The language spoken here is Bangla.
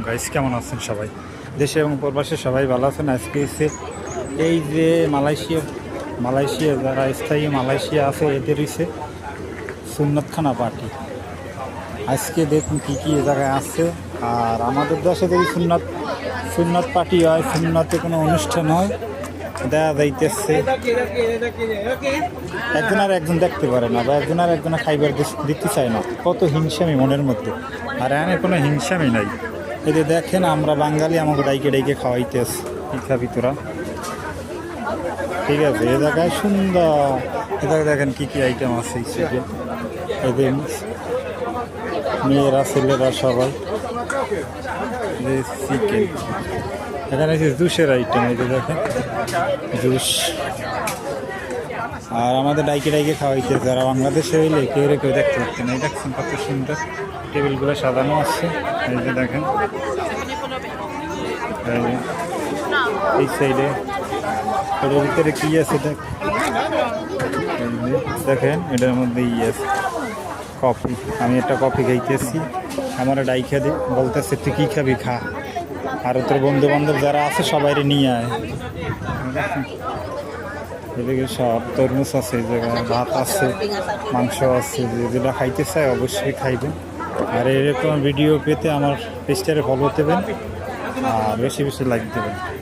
গাইস, কেমন আছেন সবাই? দেশে এবং প্রবাসে সবাই ভালো আছেন। আজকে এসে এই যে মালয়েশিয়া যারা স্থায়ী মালয়েশিয়া আছে এদের হচ্ছে সুন্নতখানা পার্টি। আজকে দেখুন কী কী জায়গায় আছে। আর আমাদের দেশে যদি সুন্নত পার্টি হয়, সুন্নতে কোনো অনুষ্ঠান হয়, দেখা যাইতেছে একজন আর একজন দেখতে পারে না, বা একজন আর একজনে খাইবার দিতে চায় না। কত হিংসামি মনের মধ্যে। আর এখানে কোনো হিংসামি নাই। এই যে দেখেন, আমরা বাঙালি, আমাকে ডাইকে ডাইকে খাওয়াইতেছে। কি খাবি তোরা? ঠিক আছে, এ জায়গায় সুন্দর। এ জায়গায় দেখেন কী কী আইটেম আছে। এদের মেয়েরা ছেলেরা সবাই চিকেন। এখানে আছে জুসের আইটেম। এই যে দেখেন জুস। আর আমাদের ডাইকে ডাইকে খাওয়াইতে যারা বাংলাদেশে হইলে কেউ কেউ দেখতে পাচ্ছেন। এই দেখছেন কত সুন্দর টেবিলগুলো সাজানো আছে। এই যে দেখেন এই সাইডে এটার ভিতরে কি আছে দেখেন, এটার মধ্যে আছে কফি। আমি একটা কফি খাইতেছি। আমার ডাইখা দি বলতেছে তুই কী খাবি, খা। আর তোর বন্ধু বান্ধব যারা আছে সবাই নিয়ে আয়। এদিকে সব তরমুজ আছে, এই জায়গায় ভাত আছে, মাংস আছে। যেটা খাইতে চায় অবশ্যই খাইবেন। আর এরকম ভিডিও পেতে আমার পেজটারে ফলো দেবেন আর বেশি বেশি লাইক দেবেন।